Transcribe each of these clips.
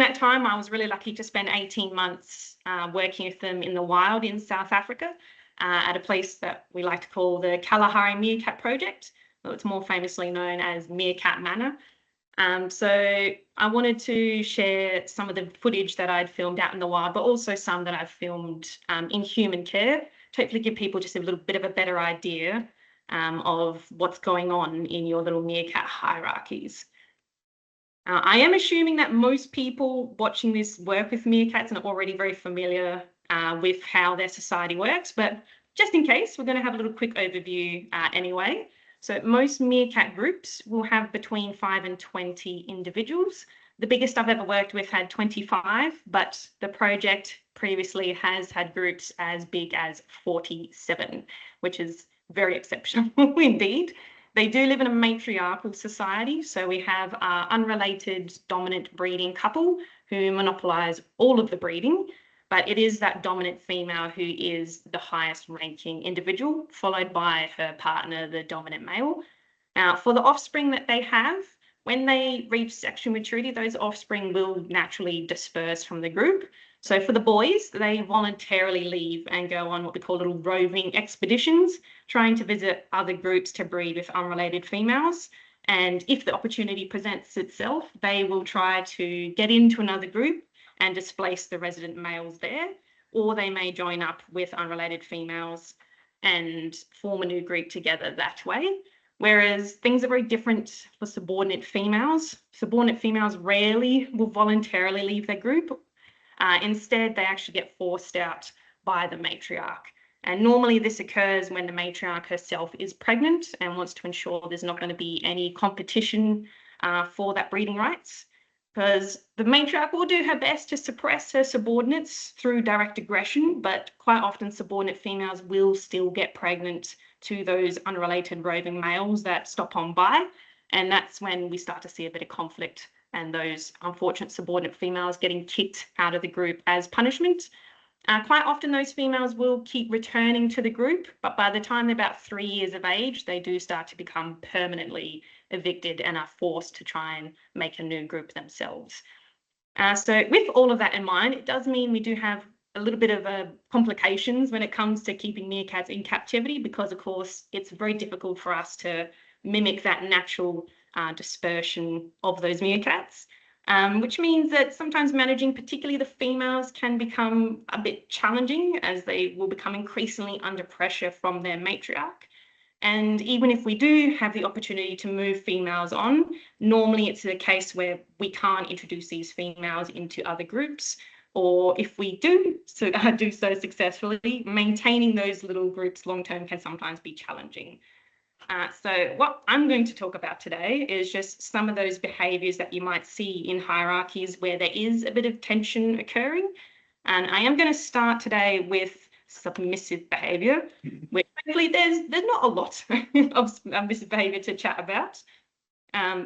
that time, I was really lucky to spend 18 months working with them in the wild in South Africa at a place that we like to call the Kalahari Meerkat Project. So it's more famously known as Meerkat Manor. So I wanted to share some of the footage that I'd filmed out in the wild, but also some that I've filmed in human care to hopefully give people just a little bit of a better idea of what's going on in your little meerkat hierarchies. I am assuming that most people watching this work with meerkats and are already very familiar with how their society works, but just in case, we're going to have a little quick overview anyway. So most meerkat groups will have between 5 and 20 individuals. The biggest I've ever worked with had 25, but the project previously has had groups as big as 47, which is very exceptional indeed. They do live in a matriarchal society, so we have an unrelated dominant breeding couple who monopolise all of the breeding, but it is that dominant female who is the highest ranking individual, followed by her partner, the dominant male. Now, for the offspring that they have, when they reach sexual maturity, those offspring will naturally disperse from the group. So for the boys, they voluntarily leave and go on what we call little roving expeditions, trying to visit other groups to breed with unrelated females. And if the opportunity presents itself, they will try to get into another group and displace the resident males there, or they may join up with unrelated females and form a new group together that way. Whereas things are very different for subordinate females. Subordinate females rarely will voluntarily leave their group. Instead, they actually get forced out by the matriarch. And normally this occurs when the matriarch herself is pregnant and wants to ensure there's not going to be any competition for that breeding rights. Because the matriarch will do her best to suppress her subordinates through direct aggression, but quite often subordinate females will still get pregnant to those unrelated roving males that stop on by. And that's when we start to see a bit of conflict and those unfortunate subordinate females getting kicked out of the group as punishment. Quite often those females will keep returning to the group, but by the time they're about 3 years of age, they do start to become permanently evicted and are forced to try and make a new group themselves. So with all of that in mind, it does mean we do have a little bit of complications when it comes to keeping meerkats in captivity, because of course it's very difficult for us to mimic that natural dispersion of those meerkats, which means that sometimes managing particularly the females can become a bit challenging, as they will become increasingly under pressure from their matriarch. And even if we do have the opportunity to move females on, normally it's a case where we can't introduce these females into other groups, or if we do so successfully, maintaining those little groups long-term can sometimes be challenging. So what I'm going to talk about today is just some of those behaviours that you might see in hierarchies where there is a bit of tension occurring. And I am going to start today with submissive behaviour, which hopefully there's not a lot of submissive behaviour to chat about.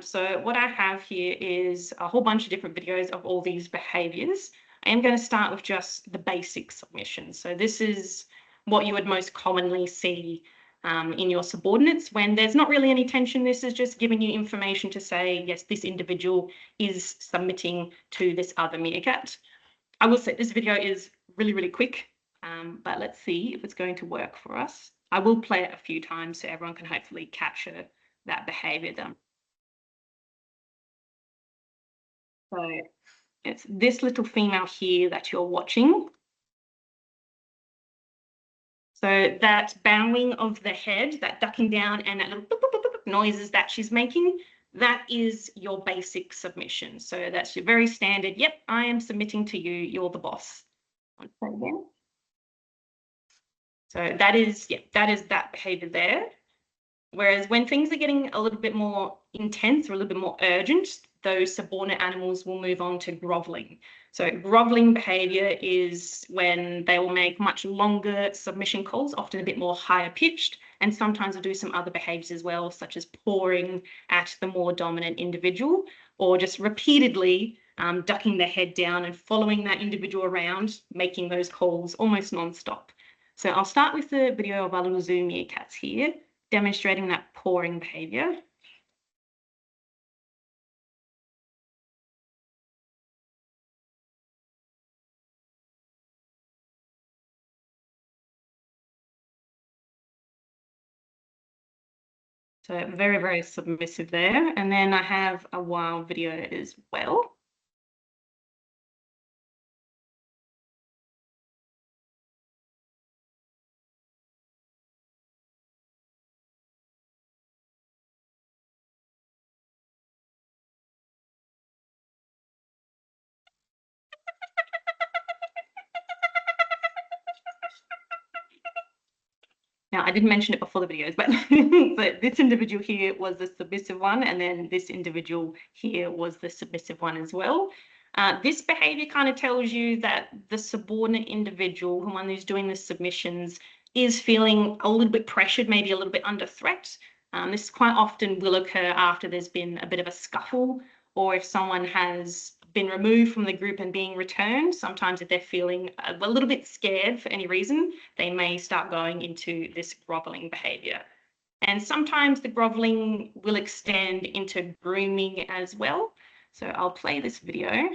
So what I have here is a whole bunch of different videos of all these behaviours. I am going to start with just the basic submission. So this is what you would most commonly see in your subordinates when there's not really any tension. This is just giving you information to say, yes, this individual is submitting to this other meerkat. I will say this video is really, really quick, but let's see if it's going to work for us. I will play it a few times so everyone can hopefully capture that behavior done. So it's this little female here that you're watching. So that bowing of the head, that ducking down, and that little boop, boop, boop, boop noises that she's making, that is your basic submission. So that's your very standard, yep, I am submitting to you, you're the boss. Again. So that is that behavior there. Whereas when things are getting a little bit more intense or a little bit more urgent, those subordinate animals will move on to groveling. So groveling behavior is when they will make much longer submission calls, often a bit more higher pitched, and sometimes will do some other behaviors as well, such as pawing at the more dominant individual, or just repeatedly ducking their head down and following that individual around, making those calls almost non-stop. So I'll start with the video of our little zoo meerkats here, demonstrating that pawing behavior. So very, very submissive there. And then I have a wild video as well. Now, I didn't mention it before the videos, but, but this individual here was the submissive one, and then this individual here was the submissive one as well. This behavior kind of tells you that the subordinate individual, the one who's doing the submissions, is feeling a little bit pressured, maybe a little bit under threat. This quite often will occur after there's been a bit of a scuffle, or if someone has been removed from the group and being returned. Sometimes if they're feeling a little bit scared for any reason, they may start going into this groveling behavior. And sometimes the groveling will extend into grooming as well. So I'll play this video.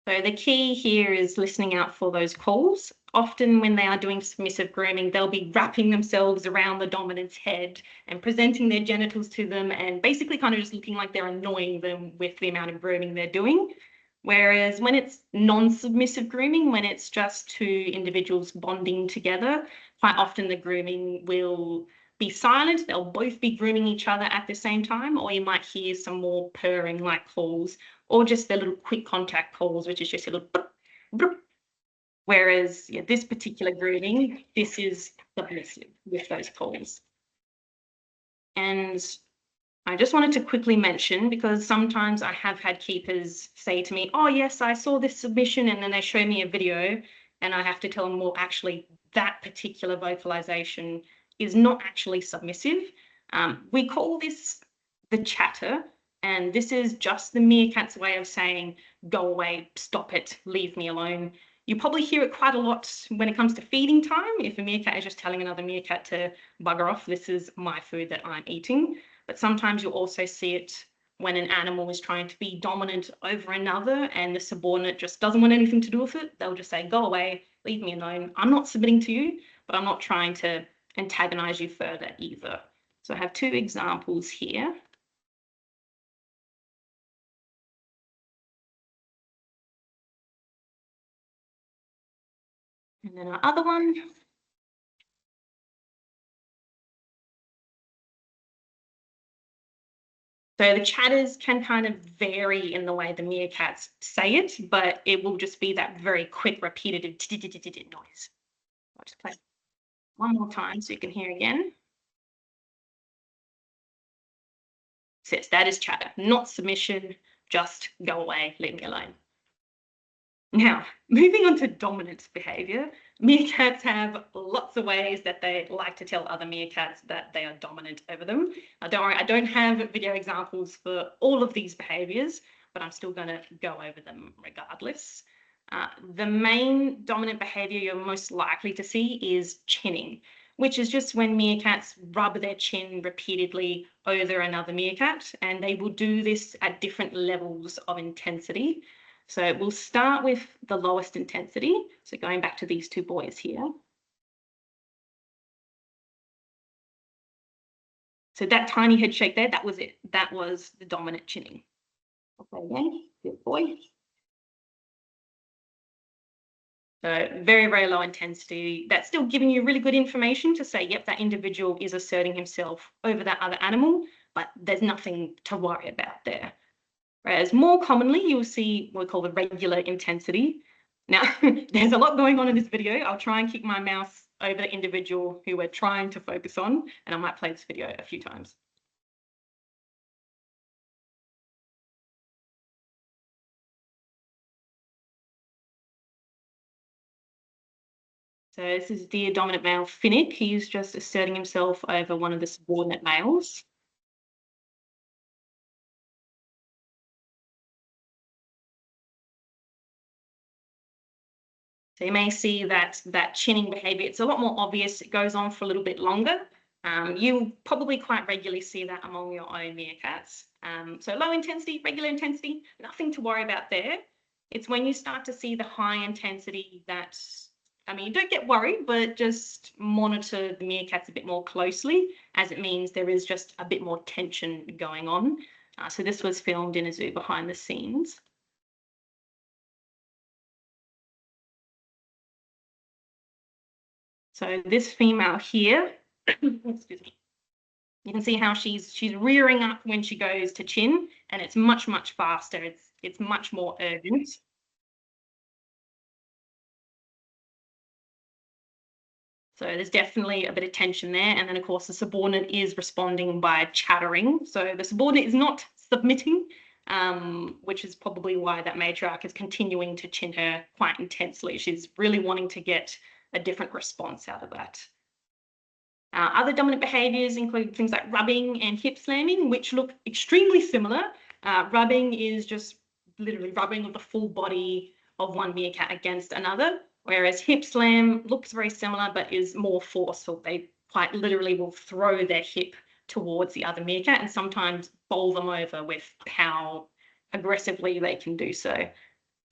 So the key here is listening out for those calls. Often when they are doing submissive grooming, they'll be wrapping themselves around the dominant's head and presenting their genitals to them and basically kind of just looking like they're annoying them with the amount of grooming they're doing. Whereas when it's non-submissive grooming, when it's just two individuals bonding together, quite often the grooming will be silent. They'll both be grooming each other at the same time, or you might hear some more purring like calls, or just the little quick contact calls, which is just a little bloop, bloop. Whereas this particular grooming, this is submissive with those calls. And I just wanted to quickly mention, because sometimes I have had keepers say to me, oh yes, I saw this submission, and then they show me a video and I have to tell them, well, actually that particular vocalization is not actually submissive. We call this the chatter, and this is just the meerkat's way of saying, go away, stop it, leave me alone. You probably hear it quite a lot when it comes to feeding time. If a meerkat is just telling another meerkat to bugger off, this is my food that I'm eating. But sometimes you'll also see it when an animal is trying to be dominant over another and the subordinate just doesn't want anything to do with it. They'll just say, go away, leave me alone. I'm not submitting to you, but I'm not trying to antagonize you further either. So I have two examples here. And then our other one. So the chatters can kind of vary in the way the meerkats say it, but it will just be that very quick, repetitive noise. I'll just play one more time so you can hear again. So yes, that is chatter, not submission, just go away, leave me alone. Now, moving on to dominant behavior, meerkats have lots of ways that they like to tell other meerkats that they are dominant over them. Don't worry, I don't have video examples for all of these behaviors, but I'm still going to go over them regardless. The main dominant behavior you're most likely to see is chinning, which is just when meerkats rub their chin repeatedly over another meerkat, and they will do this at different levels of intensity. So we'll start with the lowest intensity. So going back to these two boys here. So that tiny head shake there, that was it. That was the dominant chinning. Okay, again, good boy. So very, very low intensity. That's still giving you really good information to say, yep, that individual is asserting himself over that other animal, but there's nothing to worry about there. Whereas more commonly, you'll see what we call the regular intensity. Now, there's a lot going on in this video. I'll try and keep my mouse over the individual who we're trying to focus on, and I might play this video a few times. So this is deer dominant male Finnick. He's just asserting himself over one of the subordinate males. So you may see that chinning behavior, it's a lot more obvious. It goes on for a little bit longer. You probably quite regularly see that among your own meerkats. So low intensity, regular intensity, nothing to worry about there. It's when you start to see the high intensity that, I mean, don't get worried, but just monitor the meerkats a bit more closely, as it means there is just a bit more tension going on. So this was filmed in a zoo behind the scenes. So this female here, excuse me, you can see how she's rearing up when she goes to chin, and it's much, much faster. It's much more urgent. So there's definitely a bit of tension there. And then, of course, the subordinate is responding by chattering. So the subordinate is not submitting, which is probably why that matriarch is continuing to chin her quite intensely. She's really wanting to get a different response out of that. Other dominant behaviors include things like rubbing and hip slamming, which look extremely similar. Rubbing is just literally rubbing of the full body of one meerkat against another, whereas hip slam looks very similar but is more forceful. They quite literally will throw their hip towards the other meerkat and sometimes bowl them over with how aggressively they can do so.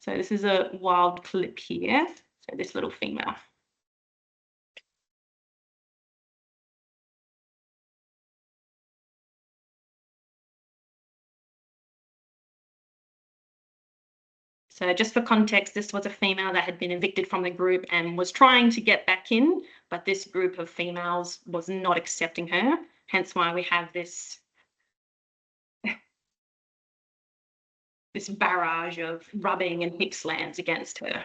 So this is a wild clip here. So this little female. So just for context, this was a female that had been evicted from the group and was trying to get back in, but this group of females was not accepting her, hence why we have this barrage of rubbing and hip slams against her.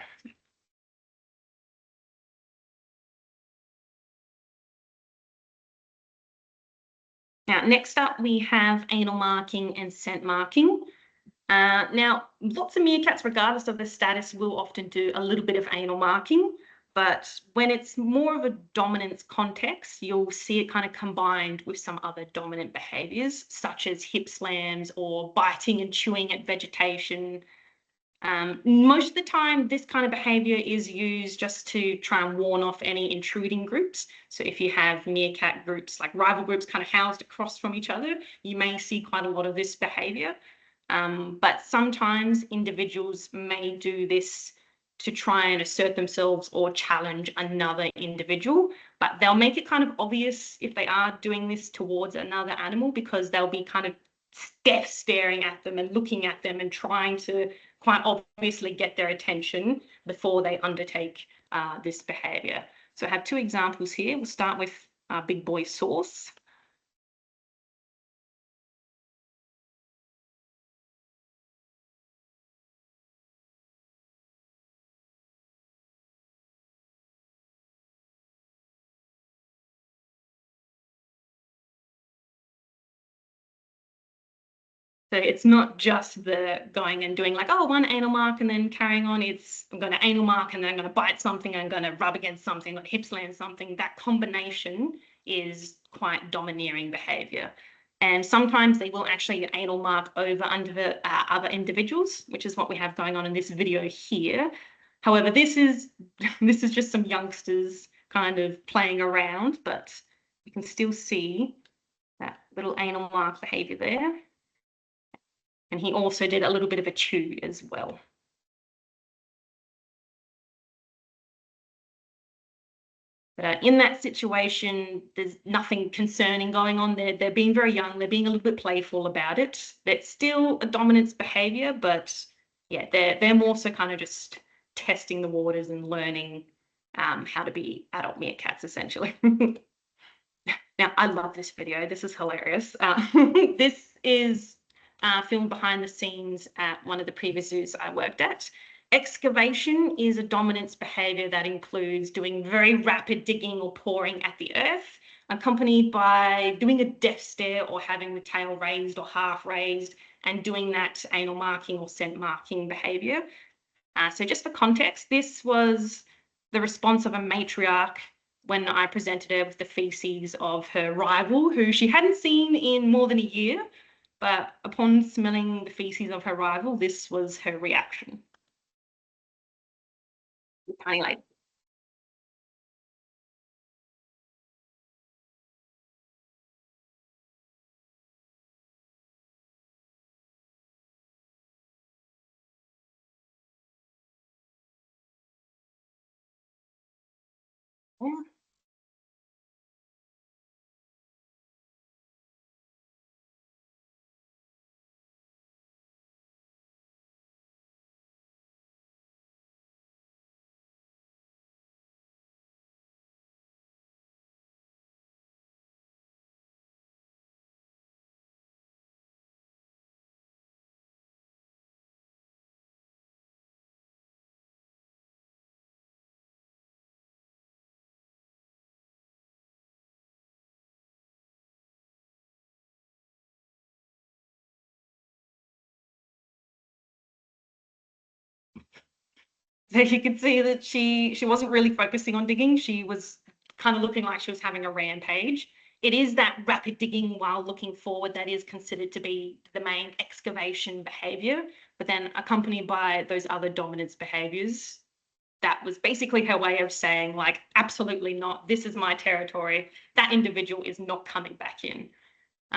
Now, next up, we have anal marking and scent marking. Now, lots of meerkats, regardless of the status, will often do a little bit of anal marking, but when it's more of a dominance context, you'll see it kind of combined with some other dominant behaviors, such as hip slams or biting and chewing at vegetation. Most of the time, this kind of behavior is used just to try and warn off any intruding groups. So if you have meerkat groups, like rival groups kind of housed across from each other, you may see quite a lot of this behavior. But sometimes individuals may do this to try and assert themselves or challenge another individual, but they'll make it kind of obvious if they are doing this towards another animal because they'll be kind of staring at them and looking at them and trying to quite obviously get their attention before they undertake this behavior. So I have two examples here. We'll start with Big Boy Sauce. So it's not just the going and doing like, oh, one anal mark and then carrying on. It's I'm going to anal mark and then I'm going to bite something, I'm going to rub against something, I'm going to hip slam something. That combination is quite domineering behavior. And sometimes they will actually anal mark over under other individuals, which is what we have going on in this video here. However, this is just some youngsters kind of playing around, but you can still see that little anal mark behavior there. And he also did a little bit of a chew as well. But in that situation, there's nothing concerning going on. They're being very young. They're being a little bit playful about it. It's still a dominance behavior, but yeah, they're more so kind of just testing the waters and learning how to be adult meerkats, essentially. Now, I love this video. This is hilarious. This is filmed behind the scenes at one of the previous zoos I worked at. Excavation is a dominance behavior that includes doing very rapid digging or pouring at the earth, accompanied by doing a death stare or having the tail raised or half raised, and doing that anal marking or scent marking behavior. So just for context, this was the response of a matriarch when I presented her with the feces of her rival, who she hadn't seen in more than a year. But upon smelling the feces of her rival, this was her reaction. Tiny like, yeah. So you could see that she wasn't really focusing on digging. She was kind of looking like she was having a rampage. It is that rapid digging while looking forward that is considered to be the main excavation behavior, but then accompanied by those other dominance behaviors. That was basically her way of saying, like, absolutely not. This is my territory. That individual is not coming back in.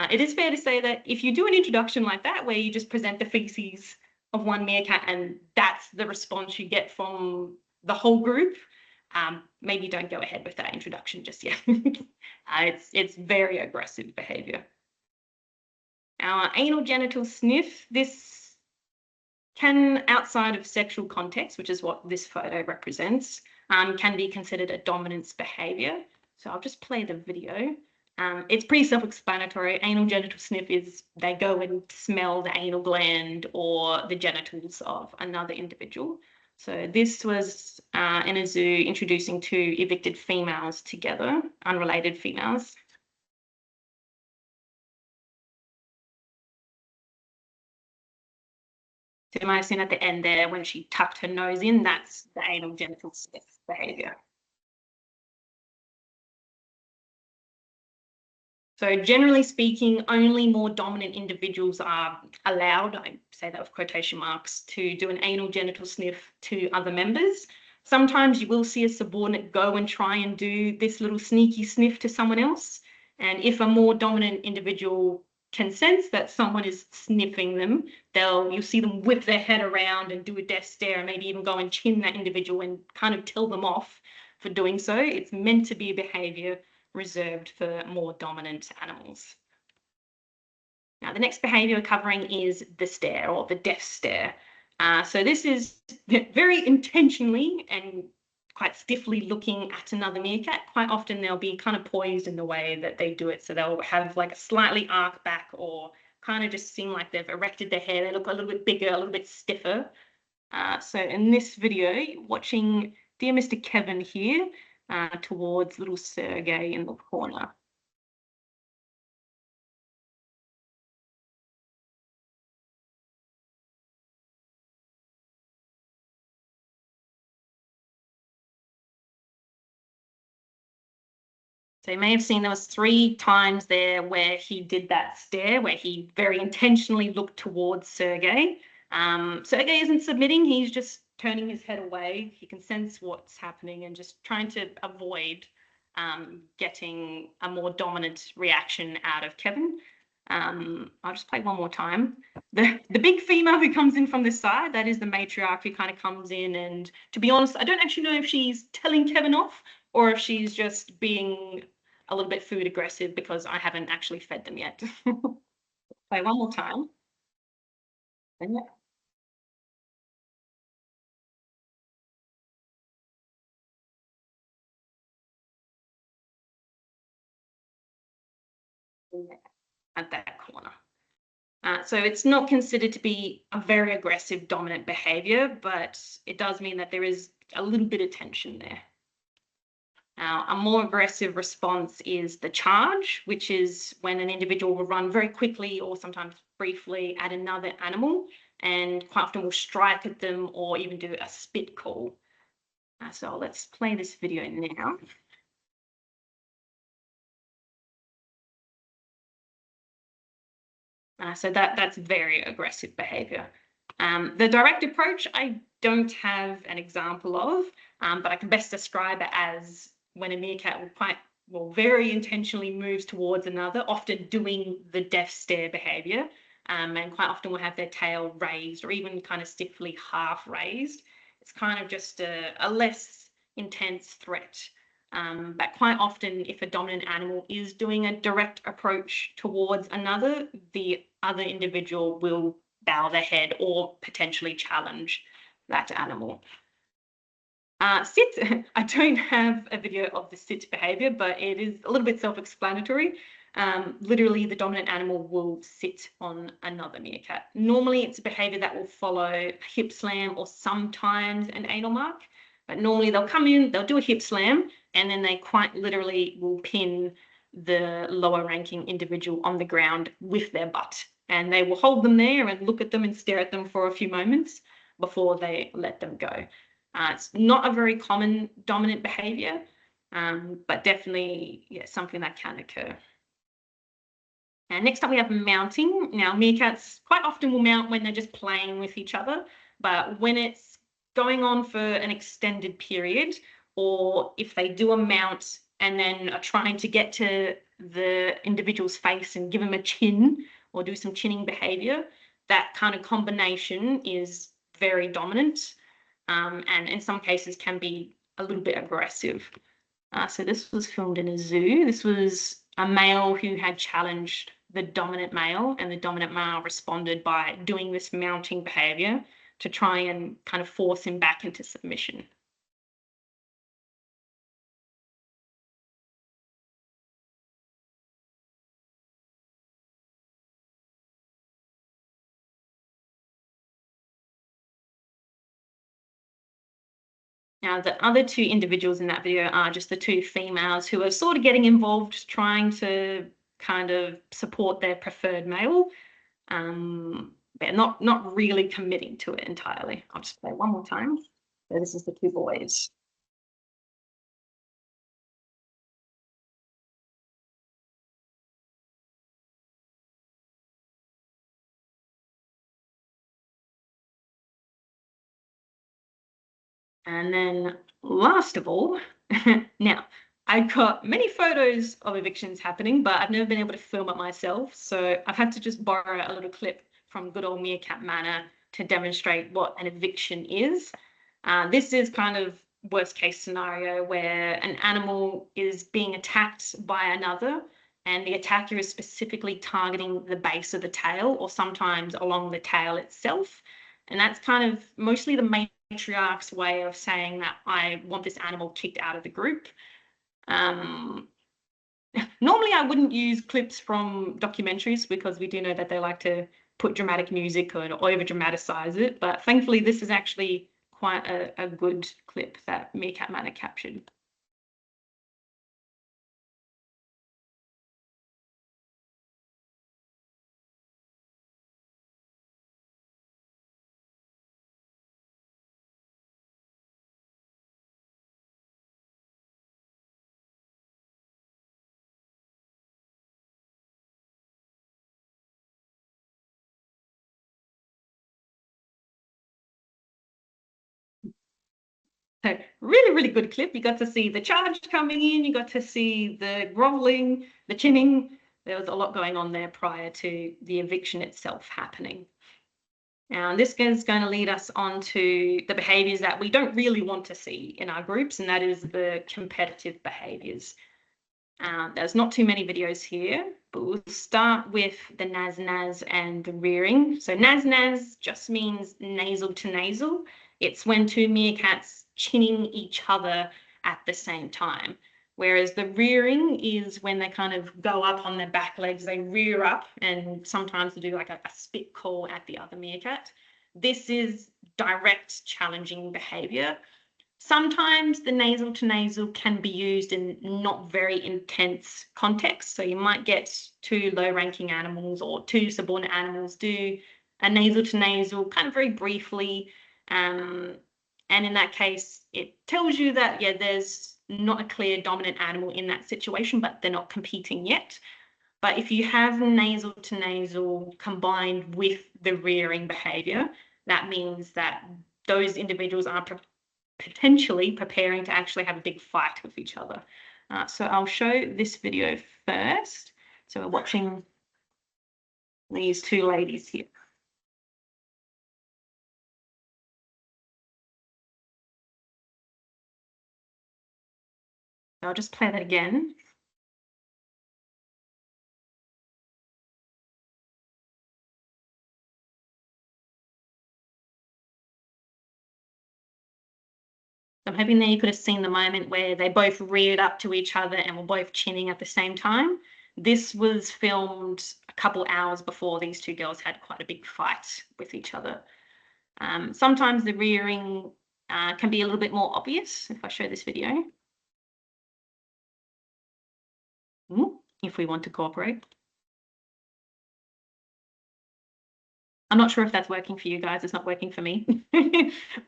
It is fair to say that if you do an introduction like that, where you just present the feces of one meerkat and that's the response you get from the whole group, maybe don't go ahead with that introduction just yet. It's very aggressive behavior. Our anal genital sniff, this can, outside of sexual context, which is what this photo represents, can be considered a dominance behavior. So I'll just play the video. It's pretty self-explanatory. Anal genital sniff is they go and smell the anal gland or the genitals of another individual. So this was in a zoo introducing two evicted females together, unrelated females. So you might have seen at the end there when she tucked her nose in, that's the anal genital sniff behavior. So generally speaking, only more dominant individuals are allowed, I say that with quotation marks, to do an anal genital sniff to other members. Sometimes you will see a subordinate go and try and do this little sneaky sniff to someone else. And if a more dominant individual can sense that someone is sniffing them, you'll see them whip their head around and do a death stare and maybe even go and chin that individual and kind of tell them off for doing so. It's meant to be a behavior reserved for more dominant animals. Now, the next behavior we're covering is the stare or the death stare. So this is very intentionally and quite stiffly looking at another meerkat. Quite often they'll be kind of poised in the way that they do it. So they'll have like a slightly arc back or kind of just seem like they've erected their hair. They look a little bit bigger, a little bit stiffer. So in this video, watching dear Mr. Kevin here towards little Sergey in the corner. So you may have seen there was 3 times there where he did that stare, where he very intentionally looked towards Sergey. Sergey isn't submitting, he's just turning his head away. He can sense what's happening and just trying to avoid getting a more dominant reaction out of Kevin. I'll just play one more time. The big female who comes in from this side, that is the matriarch who kind of comes in, and to be honest, I don't actually know if she's telling Kevin off or if she's just being a little bit food aggressive because I haven't actually fed them yet. Play one more time. And yeah, at that corner. So it's not considered to be a very aggressive dominant behavior, but it does mean that there is a little bit of tension there. Now, a more aggressive response is the charge, which is when an individual will run very quickly or sometimes briefly at another animal and quite often will strike at them or even do a spit call. So let's play this video now. So that's very aggressive behavior. The direct approach, I don't have an example of, but I can best describe it as when a meerkat very intentionally moves towards another, often doing the death stare behavior, and quite often will have their tail raised or even kind of stiffly half raised. It's kind of just a less intense threat. But quite often, if a dominant animal is doing a direct approach towards another, the other individual will bow their head or potentially challenge that animal. Sit, I don't have a video of the sit behavior, but it is a little bit self-explanatory. Literally, the dominant animal will sit on another meerkat. Normally, it's a behavior that will follow a hip slam or sometimes an anal mark, but normally they'll come in, they'll do a hip slam, and then they quite literally will pin the lower ranking individual on the ground with their butt. And they will hold them there and look at them and stare at them for a few moments before they let them go. It's not a very common dominant behavior, but definitely something that can occur. And next up we have mounting. Now, meerkats quite often will mount when they're just playing with each other, but when it's going on for an extended period, or if they do a mount and then are trying to get to the individual's face and give them a chin or do some chinning behavior, that kind of combination is very dominant. And in some cases can be a little bit aggressive. So this was filmed in a zoo. This was a male who had challenged the dominant male, and the dominant male responded by doing this mounting behavior to try and kind of force him back into submission. Now, the other two individuals in that video are just the two females who are sort of getting involved, trying to kind of support their preferred male, but not really committing to it entirely. I'll just play one more time. So this is the two boys. And then last of all, now I've got many photos of evictions happening, but I've never been able to film it myself. So I've had to just borrow a little clip from good old Meerkat Manor to demonstrate what an eviction is. This is kind of worst case scenario where an animal is being attacked by another, and the attacker is specifically targeting the base of the tail or sometimes along the tail itself. And that's kind of mostly the matriarch's way of saying that I want this animal kicked out of the group. Normally, I wouldn't use clips from documentaries because we do know that they like to put dramatic music or over dramatize it. But thankfully, this is actually quite a good clip that Meerkat Manor captured. So really, really good clip. You got to see the charge coming in, you got to see the groveling, the chinning. There was a lot going on there prior to the eviction itself happening. Now, this is going to lead us on to the behaviors that we don't really want to see in our groups, and that is the competitive behaviors. There's not too many videos here, but we'll start with the naz-naz and the rearing. So naz-naz just means nasal to nasal. It's when two meerkats chinning each other at the same time. Whereas the rearing is when they kind of go up on their back legs, they rear up, and sometimes they do like a spit call at the other meerkat. This is direct challenging behavior. Sometimes the nasal to nasal can be used in not very intense contexts. So you might get two low ranking animals or two subordinate animals do a nasal to nasal kind of very briefly. And in that case, it tells you that, there's not a clear dominant animal in that situation, but they're not competing yet. But if you have nasal to nasal combined with the rearing behavior, that means that those individuals are potentially preparing to actually have a big fight with each other. So I'll show this video first. So we're watching these two ladies here. I'll just play that again. I'm hoping that you could have seen the moment where they both reared up to each other and were both chinning at the same time. This was filmed a couple hours before these two girls had quite a big fight with each other. Sometimes the rearing can be a little bit more obvious if I show this video. If we want to cooperate. I'm not sure if that's working for you guys. It's not working for me.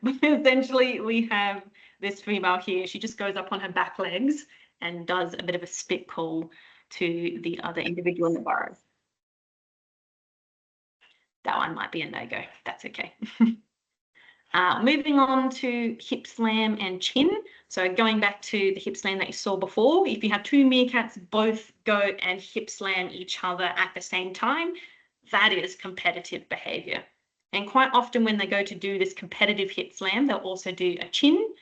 But essentially, we have this female here. She just goes up on her back legs and does a bit of a spit call to the other individual in the burrow. That one might be a no-go. That's okay. Moving on to hip slam and chin. So going back to the hip slam that you saw before, if you have two meerkats both go and hip slam each other at the same time, that is competitive behavior. And quite often when they go to do this competitive hip slam, they'll also do a chin.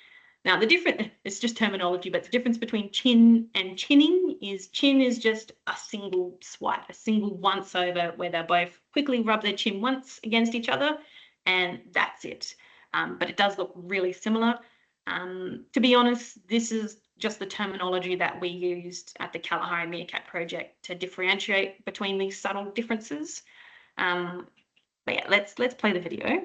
Now the difference, it's just terminology, but the difference between chin and chinning is chin is just a single swipe, a single once over where they both quickly rub their chin once against each other, and that's it. But it does look really similar. To be honest, this is just the terminology that we used at the Kalahari Meerkat project to differentiate between these subtle differences. But yeah, let's play the video.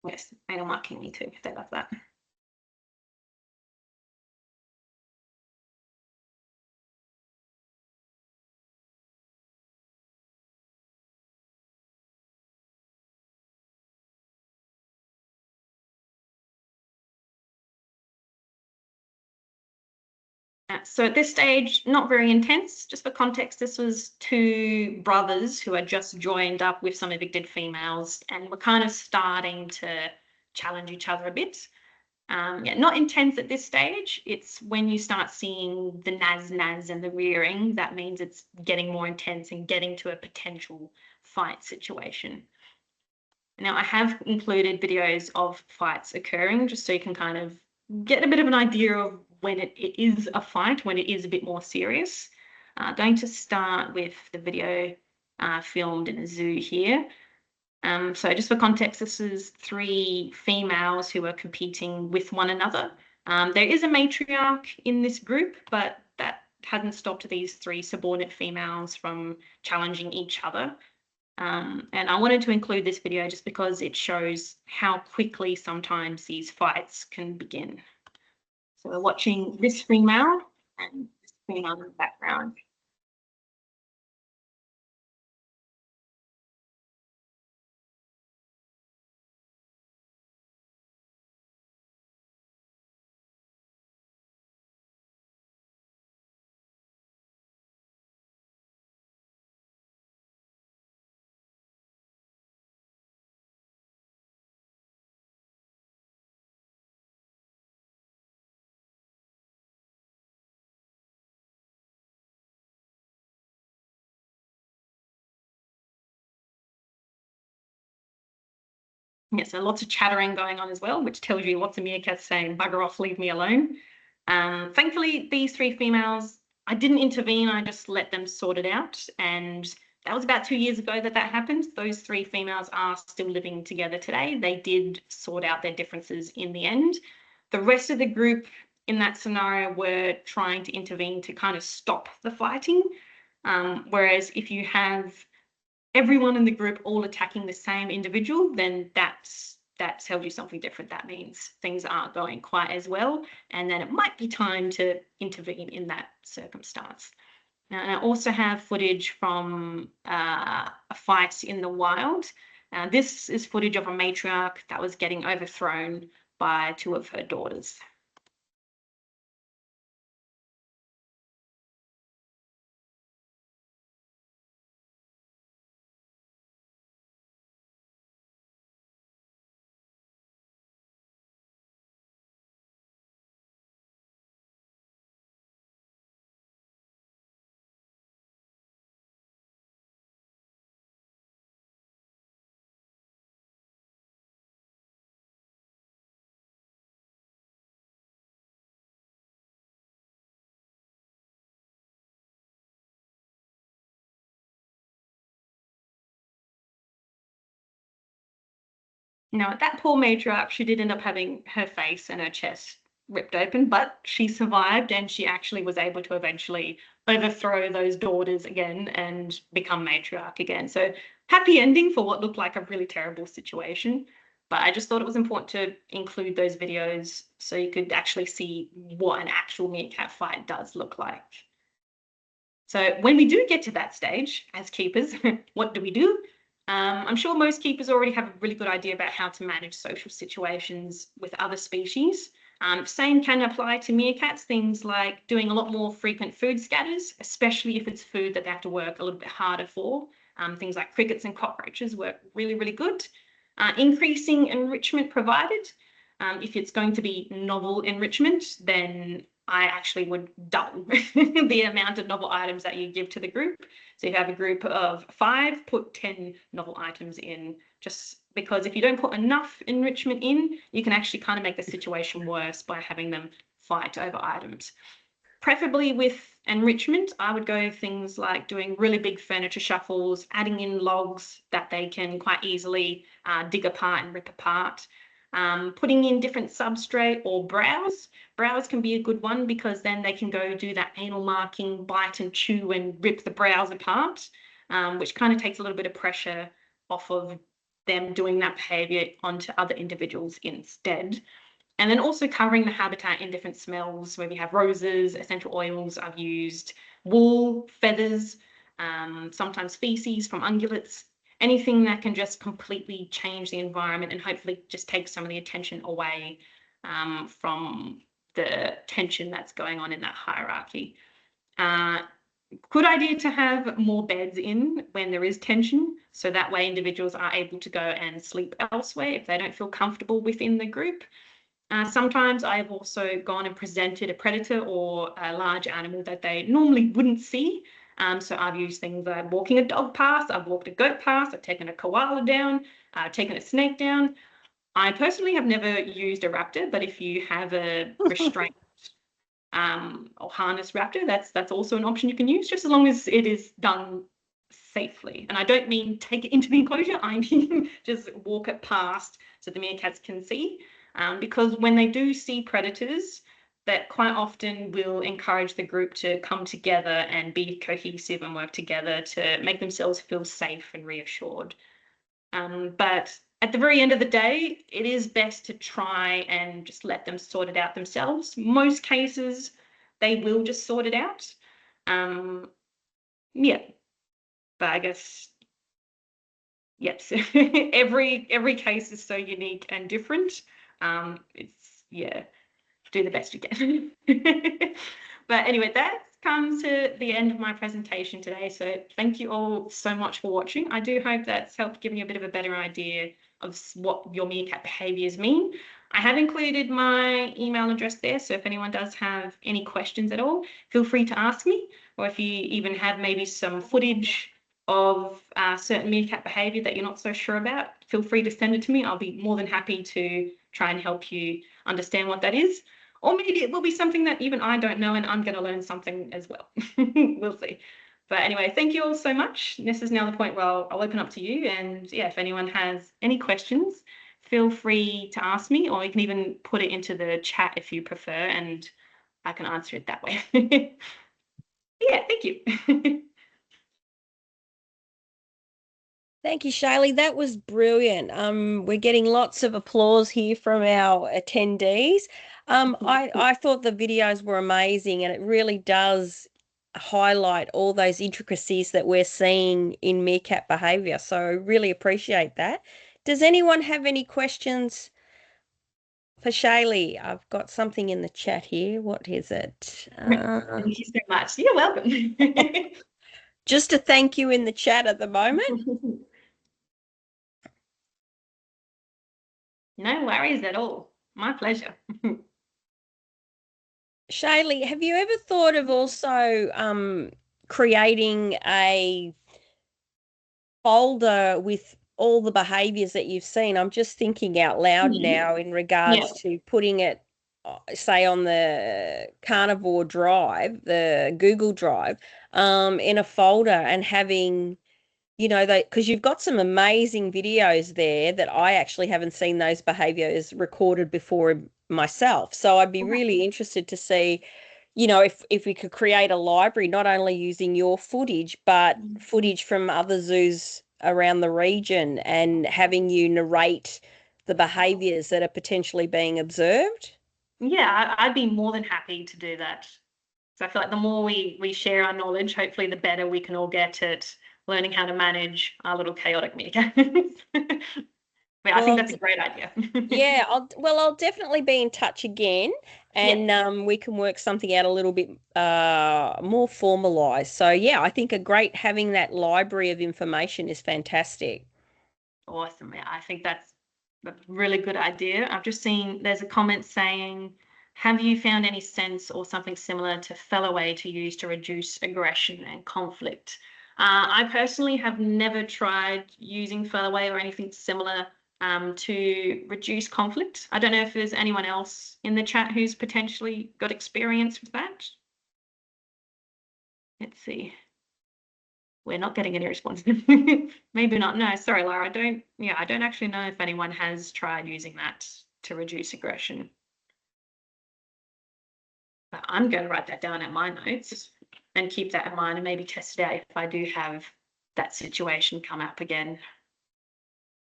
Yes, anal marking me too. They love that. So at this stage, not very intense. Just for context, this was two brothers who had just joined up with some evicted females and were kind of starting to challenge each other a bit. Yeah, not intense at this stage. It's when you start seeing the naz and the rearing, that means it's getting more intense and getting to a potential fight situation. Now, I have included videos of fights occurring just so you can kind of get a bit of an idea of when it is a fight, when it is a bit more serious. Going to start with the video filmed in a zoo here. So just for context, this is three females who are competing with one another. There is a matriarch in this group, but that hadn't stopped these three subordinate females from challenging each other. And I wanted to include this video just because it shows how quickly sometimes these fights can begin. So we're watching this female and this female in the background. Yeah, so lots of chattering going on as well, which tells you lots of meerkats saying, bugger off, leave me alone. Thankfully, these three females, I didn't intervene, I just let them sort it out. And that was about 2 years ago that happened. Those three females are still living together today. They did sort out their differences in the end. The rest of the group in that scenario were trying to intervene to kind of stop the fighting. Whereas if you have everyone in the group all attacking the same individual, then that tells you something different. That means things aren't going quite as well, and then it might be time to intervene in that circumstance. Now, I also have footage from a fight in the wild. This is footage of a matriarch that was getting overthrown by two of her daughters. Now, that poor matriarch, she did end up having her face and her chest ripped open, but she survived and she actually was able to eventually overthrow those daughters again and become matriarch again. So happy ending for what looked like a really terrible situation. But I just thought it was important to include those videos so you could actually see what an actual meerkat fight does look like. So when we do get to that stage as keepers, what do we do? I'm sure most keepers already have a really good idea about how to manage social situations with other species. Same can apply to meerkats, things like doing a lot more frequent food scatters, especially if it's food that they have to work a little bit harder for. Things like crickets and cockroaches work really, really good. Increasing enrichment provided. If it's going to be novel enrichment, then I actually would double the amount of novel items that you give to the group. So if you have a group of 5, put 10 novel items in, just because if you don't put enough enrichment in, you can actually kind of make the situation worse by having them fight over items. Preferably with enrichment, I would go things like doing really big furniture shuffles, adding in logs that they can quite easily dig apart and rip apart. Putting in different substrate or browse. Browse can be a good one because then they can go do that anal marking, bite and chew and rip the browse apart, which kind of takes a little bit of pressure off of them doing that behavior onto other individuals instead. And then also covering the habitat in different smells, where we have roses, essential oils I've used, wool, feathers, sometimes feces from ungulates, anything that can just completely change the environment and hopefully just take some of the attention away from the tension that's going on in that hierarchy. Good idea to have more beds in when there is tension, so that way individuals are able to go and sleep elsewhere if they don't feel comfortable within the group. Sometimes I have also gone and presented a predator or a large animal that they normally wouldn't see. So I've used things like walking a dog past, I've walked a goat past, I've taken a koala down, I've taken a snake down. I personally have never used a raptor, but if you have a restraint or harness raptor, that's also an option you can use, just as long as it is done safely. And I don't mean take it into the enclosure, I mean just walk it past so the meerkats can see. Because when they do see predators, that quite often will encourage the group to come together and be cohesive and work together to make themselves feel safe and reassured. But at the very end of the day, it is best to try and just let them sort it out themselves. Most cases, they will just sort it out. Yeah, but I guess yes, every case is so unique and different. It's yeah, do the best you can. But anyway, that comes to the end of my presentation today. So thank you all so much for watching. I do hope that's helped give you a bit of a better idea of what your meerkat behaviors mean. I have included my email address there, so if anyone does have any questions at all, feel free to ask me, or if you even have maybe some footage of certain meerkat behavior that you're not so sure about, feel free to send it to me. I'll be more than happy to try and help you understand what that is. Or maybe it will be something that even I don't know and I'm going to learn something as well. We'll see. But anyway, thank you all so much. This is now the point where I'll open up to you. And yeah, if anyone has any questions, feel free to ask me, or you can even put it into the chat if you prefer, and I can answer it that way. Yeah, thank you. Thank you, Shaylee. That was brilliant. We're getting lots of applause here from our attendees. I thought the videos were amazing, and it really does highlight all those intricacies that we're seeing in meerkat behavior. So I really appreciate that. Does anyone have any questions for Shaylee? I've got something in the chat here. What is it? Thank you so much. You're welcome. Just a thank you in the chat at the moment. No worries at all. My pleasure. Shaylee, have you ever thought of also creating a folder with all the behaviors that you've seen? I'm just thinking out loud now in regards to putting it, say, on the Carnivore Drive, the Google Drive, in a folder and having you know, because you've got some amazing videos there that I actually haven't seen those behaviors recorded before myself. So I'd be really interested to see, you know, if we could create a library, not only using your footage, but footage from other zoos around the region and having you narrate the behaviors that are potentially being observed. Yeah, I'd be more than happy to do that. So I feel like the more we share our knowledge, hopefully the better we can all get at learning how to manage our little chaotic meerkats. But I think Well, that's a great idea. yeah, I'll definitely be in touch again, Yeah, and we can work something out a little bit more formalized. So yeah, I think a great having that library of information is fantastic. awesome. Yeah, I think that's a really good idea. I've just seen there's a comment saying, have you found any sense or something similar to Fellaway to use to reduce aggression and conflict? I personally have never tried using Fellaway or anything similar to reduce conflict. I don't know if there's anyone else in the chat who's potentially got experience with that. Let's see. We're not getting any responses. Maybe not. No, sorry, Lara. I don't actually know if anyone has tried using that to reduce aggression. But I'm going to write that down in my notes and keep that in mind and maybe test it out if I do have that situation come up again.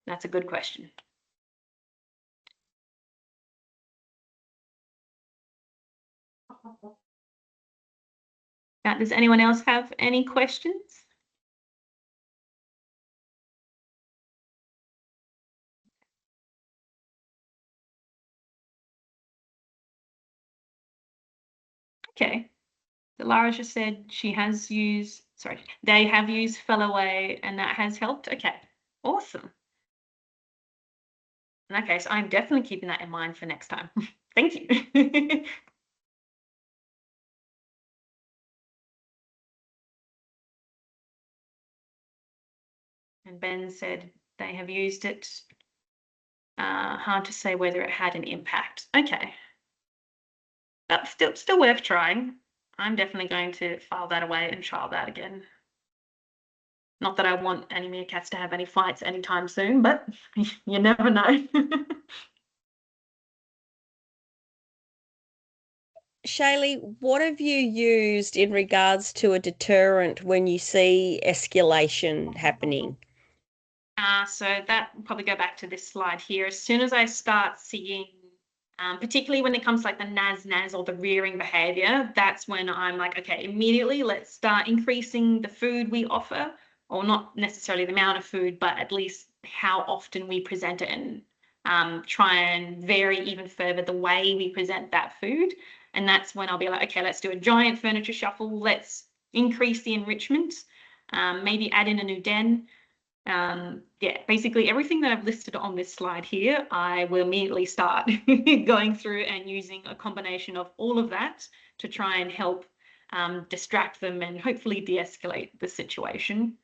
That's a good question. Now, does anyone else have any questions? Okay. So Lara just said they have used Fellaway and that has helped. Okay, awesome. In that case, I'm definitely keeping that in mind for next time. Thank you. And Ben said they have used it. Hard to say whether it had an impact. Okay, that's still worth trying. I'm definitely going to file that away and trial that again. Not that I want any meerkats to have any fights anytime soon, but you never know. Shaylee, what have you used in regards to a deterrent when you see escalation happening? So that will probably go back to this slide here. As soon as I start seeing, particularly when it comes to like the naz or the rearing behavior, that's when I'm like, okay, immediately let's start increasing the food we offer, or not necessarily the amount of food, but at least how often we present it and try and vary even further the way we present that food. And that's when I'll be like, okay, let's do a giant furniture shuffle. Let's increase the enrichment, maybe add in a new den. Yeah, basically everything that I've listed on this slide here, I will immediately start going through and using a combination of all of that to try and help distract them and hopefully de-escalate the situation.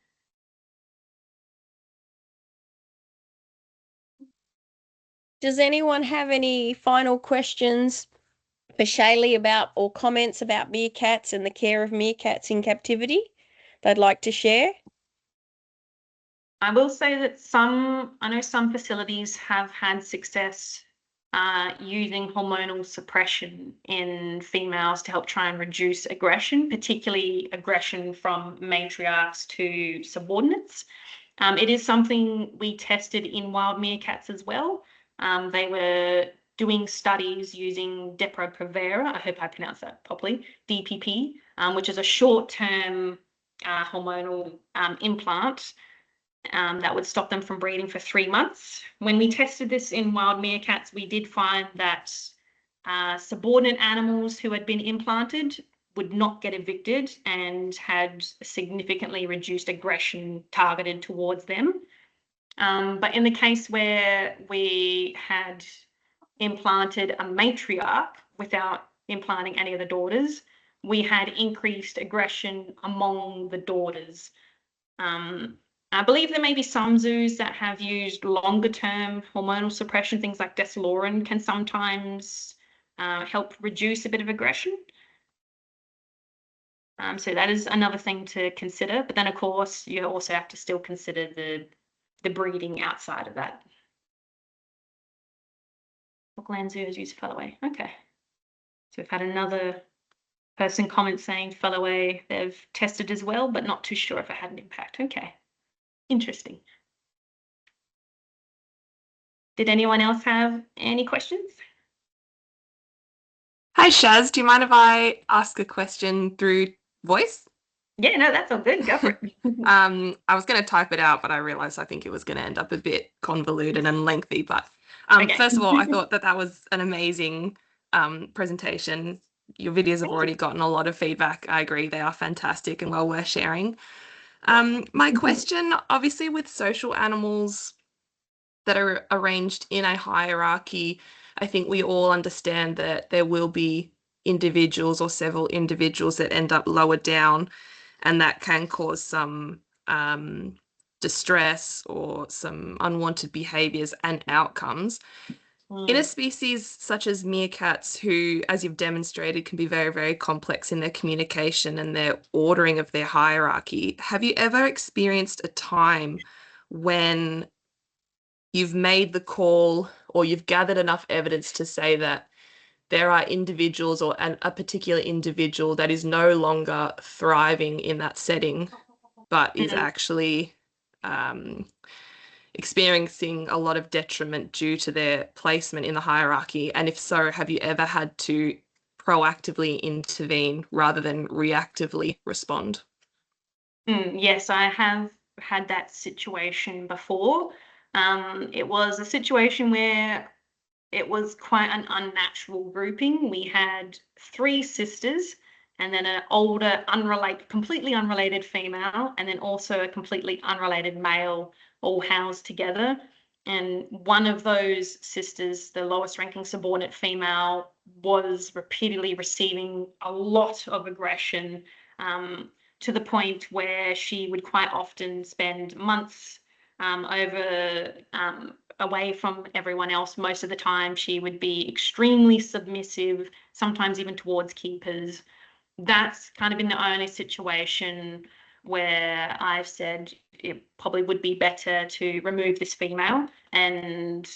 Does anyone have any final questions for Shaylee about or comments about meerkats and the care of meerkats in captivity they'd like to share? I will say that I know some facilities have had success using hormonal suppression in females to help try and reduce aggression, particularly aggression from matriarchs to subordinates. It is something we tested in wild meerkats as well. They were doing studies using Depo-Provera, I hope I pronounced that properly, DPP, which is a short-term hormonal implant that would stop them from breeding for 3 months. When we tested this in wild meerkats, we did find that subordinate animals who had been implanted would not get evicted and had significantly reduced aggression targeted towards them. But in the case where we had implanted a matriarch without implanting any of the daughters, we had increased aggression among the daughters. I believe there may be some zoos that have used longer term hormonal suppression. Things like desilorin can sometimes help reduce a bit of aggression. So that is another thing to consider. But then, of course, you also have to still consider the breeding outside of that. Auckland Zoo has used Fellaway. Okay. So we've had another person comment saying Fellaway they've tested as well, but not too sure if it had an impact. Okay. Interesting. Did anyone else have any questions? Hi, Shaz. Do you mind if I ask a question through voice? Yeah, no, that's all good. Go for it. I was going to type it out, but I realized I think it was going to end up a bit convoluted and lengthy. But Okay. first of all, I thought that that was an amazing presentation. Your videos have Thank you. already gotten a lot of feedback. I agree, they are fantastic and well worth sharing. Awesome. My question, obviously, with social animals that are arranged in a hierarchy, I think we all understand that there will be individuals or several individuals that end up lower down, and that can cause some distress or some unwanted behaviors and outcomes. In a Mm. species such as meerkats, who, as you've demonstrated, can be very, very complex in their communication and their ordering of their hierarchy, have you ever experienced a time when you've made the call or you've gathered enough evidence to say that there are individuals or a particular individual that is no longer thriving in that setting, but is Mm. actually um, experiencing a lot of detriment due to their placement in the hierarchy? And if so, have you ever had to proactively intervene rather than reactively respond? Yes, I have had that situation before. It was a situation where it was quite an unnatural grouping. We had three sisters and then an older, completely unrelated female, and then also a completely unrelated male, all housed together. And one of those sisters, the lowest ranking subordinate female, was repeatedly receiving a lot of aggression, to the point where she would quite often spend months over away from everyone else. Most of the time, she would be extremely submissive, sometimes even towards keepers. That's kind of been the only situation where I've said it probably would be better to remove this female and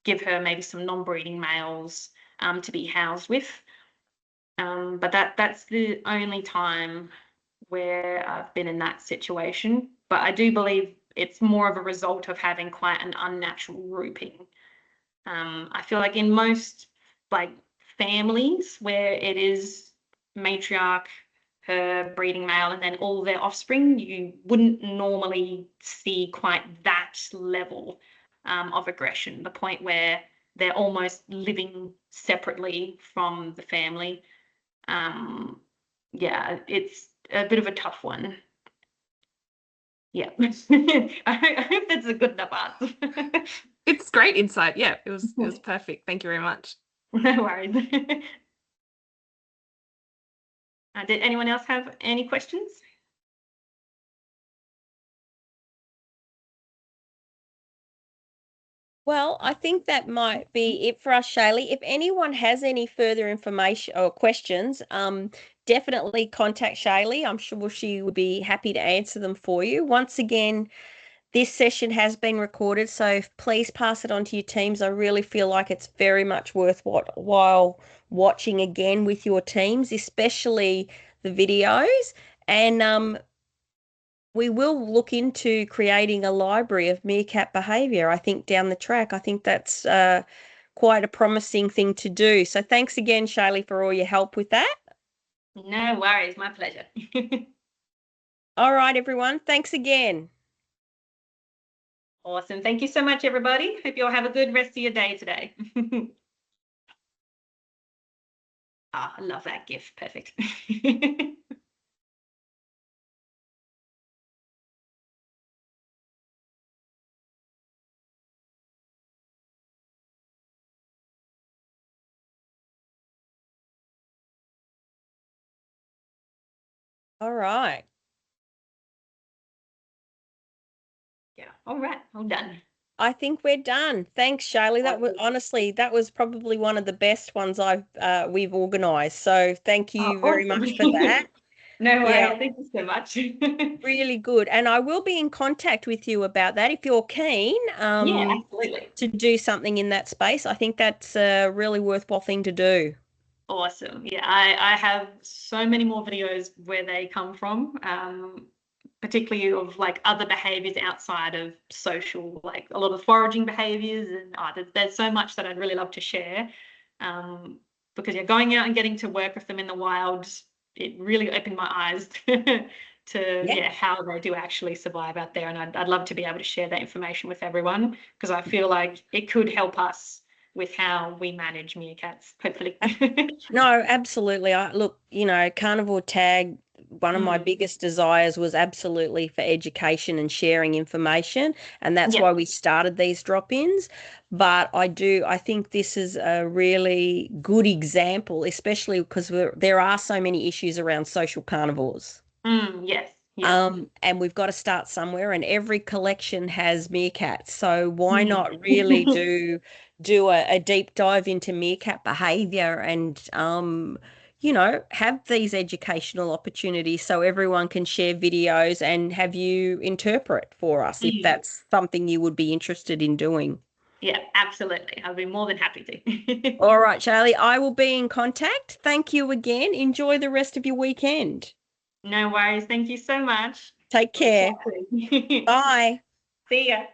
give her maybe some non-breeding males to be housed with. But that's the only time where I've been in that situation. But I do believe it's more of a result of having quite an unnatural grouping. I feel like in most like families where it is matriarch, her breeding male, and then all their offspring, you wouldn't normally see quite that level of aggression, the point where they're almost living separately from the family. Um, yeah, it's a bit of a tough one. Yeah. I hope that's a good enough answer. It's great insight. Yeah, it was perfect. Thank you very much. No worries. Did anyone else have any questions? Well, I think that might be it for us, Shaylee. If anyone has any further information or questions, definitely contact Shaylee. I'm sure she would be happy to answer them for you. Once again, this session has been recorded, so please pass it on to your teams. I really feel like it's very much worthwhile watching again with your teams, especially the videos. And we will look into creating a library of meerkat behavior, I think, down the track. I think that's quite a promising thing to do. So thanks again, Shaylee, for all your help with that. No worries, my pleasure. All right, everyone. Thanks again. Awesome. Thank you so much, everybody. Hope you all have a good rest of your day today. Ah, I love that GIF. Perfect. All right. Yeah. All right. All done. I think we're done. Thanks, Shaylee. That was honestly, that was probably one of the best ones we've organised. So thank Oh, you very awesome. much for that. No Yeah, worries. Thank you so much. really good. And I will be in contact with you about that if you're keen Yeah, absolutely. to do something in that space. I think that's a really worthwhile thing to do. Awesome. Yeah, I have so many more videos where they come from, particularly of like other behaviors outside of social, like a lot of foraging behaviors. And there's so much that I'd really love to share. Because yeah, going out and getting to work with them in the wild, it really opened my eyes to Yeah. yeah, how they do actually survive out there. And I'd love to be able to share that information with everyone because I feel like it could help us with how we manage meerkats, hopefully. No, absolutely. Look, carnivore tag, one of my Mm, biggest desires was absolutely for education and sharing information, and that's yeah. why we started these drop-ins. But I think this is a really good example, especially because there are so many issues around social carnivores. Yes. Yeah. And we've got to start somewhere, and every collection has meerkats. So why Mm. not really do a deep dive into meerkat behavior and have these educational opportunities so everyone can share videos and have you interpret for us if Mm. that's something you would be interested in doing. Yeah, absolutely. I'll be more than happy to. All right, Charlie, I will be in contact. Thank you again. Enjoy the rest of your weekend. No worries. Thank you so much. Take We'll care. chat soon. Bye. See ya.